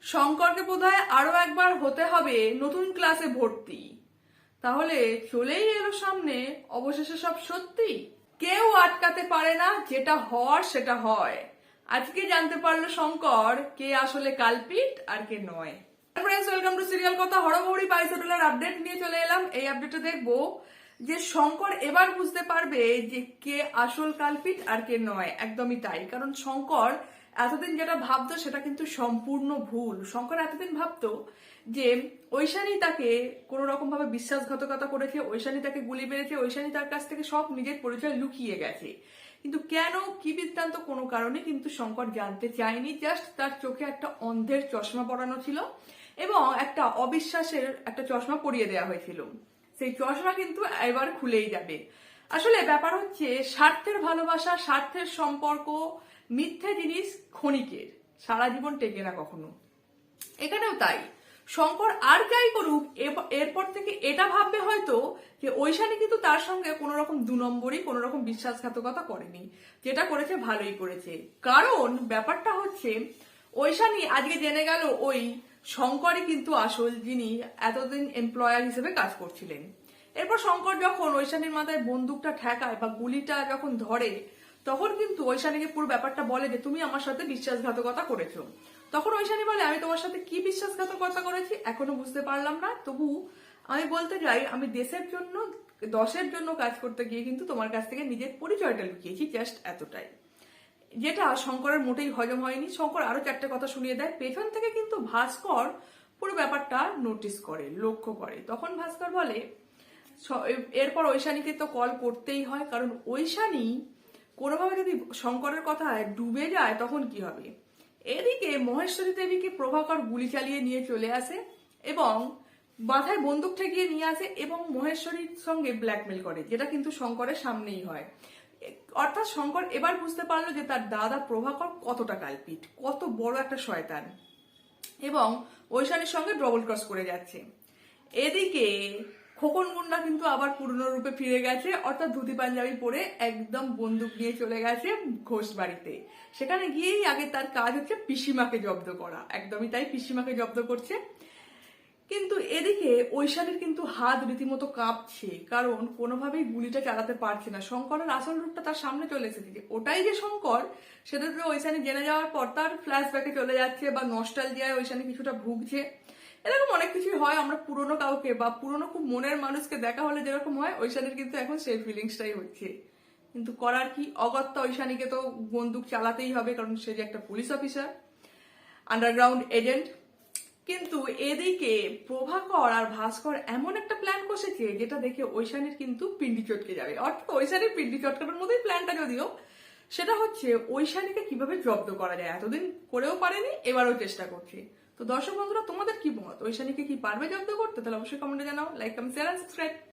শঙ্করকে বোধহয় আরো একবার হতে হবে নতুন ক্লাসে ভর্তি। তাহলে চলেই এলো সামনে অবশেষে সব সত্যি। কেউ আটকাতে পারে না, যেটা হওয়ার সেটা হয়। আজকে জানতে পারলো শঙ্কর কে আসলে কালপিট আর কে নয়। ফ্রেন্ডস, ওয়েলকাম টু সিরিয়াল কথা। হরগৌরী বাইসোটেলার আপডেট নিয়ে চলে এলাম। এই আপডেটে দেখবো যে শঙ্কর এবার বুঝতে পারবে যে কে আসল কালপিট আর কে নয়। একদমই তাই, কারণ শঙ্কর এতদিন যেটা ভাবতো সেটা কিন্তু সম্পূর্ণ ভুল। শঙ্কর এতদিন ভাবতো যে ঐশানী তাকে কোনো রকম ভাবে বিশ্বাসঘাতকতা করেছে, ঐশানী তাকে গুলি মেরেছে, ঐশানী তার কাছ থেকে সব নিজের পরিচয় লুকিয়ে গেছে। কিন্তু কেন, কি বৃত্তান্ত, কোনো কারণে কিন্তু শঙ্কর জানতে চায়নি। জাস্ট তার চোখে একটা অন্ধের চশমা পরানো ছিল এবং একটা অবিশ্বাসের একটা চশমা পরিয়ে দেওয়া হয়েছিল। সেই চশমা কিন্তু এবার খুলেই যাবে। আসলে ব্যাপার হচ্ছে স্বার্থের ভালোবাসা, স্বার্থের সম্পর্ক, মিথ্যে জিনিস ক্ষণিকের, সারা জীবন টেকে না কখনো। এখানেও তাই। শঙ্কর আর যাই করুক, এরপর থেকে এটা ভাববে হয়তো যে ঐশানী কিন্তু তার সঙ্গে কোনো রকম দু নম্বরই, কোনো রকম বিশ্বাসঘাতকতা করেনি। যেটা করেছে ভালোই করেছে। কারণ ব্যাপারটা হচ্ছে ঐশানী আজকে জেনে গেল ওই শঙ্করই কিন্তু আসল, যিনি এতদিন এমপ্লয়ার হিসেবে কাজ করছিলেন। এরপর শঙ্কর যখন ঐশানীর মাথায় বন্দুকটা ঠেকায় বা গুলিটা যখন ধরে, তখন কিন্তু ঐশানীকে পুরো ব্যাপারটা বলে যে তুমি আমার সাথে বিশ্বাসঘাতকতা করেছো। তখন ঐশানী বলে আমি তোমার সাথে কি বিশ্বাসঘাতকতা করেছি এখনো বুঝতে পারলাম না, তবু আমি বলতে যাই আমি দেশের জন্য, দশের জন্য কাজ করতে গিয়ে কিন্তু তোমার কাছ থেকে নিজের পরিচয়টা লুকিয়েছি, জাস্ট এতটাই। যেটা শঙ্করের মোটেই হজম হয়নি। শঙ্কর আরো চারটে কথা শুনিয়ে দেয়। পেছন থেকে কিন্তু ভাস্কর পুরো ব্যাপারটা নোটিস করে, লক্ষ্য করে। তখন ভাস্কর বলে এরপর ঐশানীকে তো কল করতেই হয়, কারণ ঐশানী কোনোভাবে যদি শঙ্করের কথায় ডুবে যায় তখন কি হবে। এদিকে মহেশ্বরী দেবীকে প্রভাকর গুলি চালিয়ে নিয়ে চলে আসে এবং মাথায় বন্দুক ঠেকিয়ে নিয়ে আসে এবং মহেশ্বরীর সঙ্গে ব্ল্যাকমেল করে, যেটা কিন্তু শঙ্করের সামনেই হয়। অর্থাৎ শঙ্কর এবার বুঝতে পারলো যে তার দাদা প্রভাকর কতটা কালপিট, কত বড় একটা শয়তান, এবং ঐশানীর সঙ্গে ডবল ক্রস করে যাচ্ছে। এদিকে খোকন মুন্ডা কিন্তু আবার পুরনো রূপে ফিরে গেছে, অর্থাৎ ধুতি পাঞ্জাবি পরে একদম বন্দুক নিয়ে চলে গেছে ঘোষ বাড়িতে। সেখানে গিয়েই আগে তার কাজ হচ্ছে পিসিমাকে জব্দ করা। একদমই তাই, পিসিমাকে জব্দ করছে। কিন্তু এদিকে ঐশানীর কিন্তু হাত রীতিমতো কাঁপছে, কারণ কোনোভাবেই গুলিটা চালাতে পারছে না। শঙ্করের আসল রূপটা তার সামনে চলে এসেছে, যে ওটাই যে শঙ্কর সেটা তো ঐশানী জেনে যাওয়ার পর তার ফ্ল্যাশব্যাকে চলে যাচ্ছে বা নস্টালজিয়ায় ঐশানী কিছুটা ভুগছে। এরকম অনেক কিছুই হয়। আমরা পুরনো কাউকে বা পুরনো খুব মনের মানুষকে দেখা হলে যেরকম হয়, ঐশানীর কিন্তু এখন সেই ফিলিংসটাই হচ্ছে। কিন্তু করার কি, অগত্যা ঐশানীকে তো বন্দুক চালাতেই হবে, কারণ সে যে একটা পুলিশ অফিসার, আন্ডারগ্রাউন্ড এজেন্ট। কিন্তু এদিকে প্রভাকর আর ভাস্কর এমন একটা প্ল্যান কষেছে যেটা দেখে ঐশানীর কিন্তু পিন্ডি চটকে যাবে। অর্থাৎ ঐশানীর পিন্ডি চটকানোর মতোই প্ল্যানটা, যদিও সেটা হচ্ছে ঐশানীকে কিভাবে জব্দ করা যায়। এতদিন করেও পারেনি, এবারও চেষ্টা করছে। তো দর্শক বন্ধুরা, তোমাদের কি মত? ঐশানীকে কি পারবে জব্দ করতে? তাহলে অবশ্যই কমেন্টে জানাও। Like, comment, share and subscribe.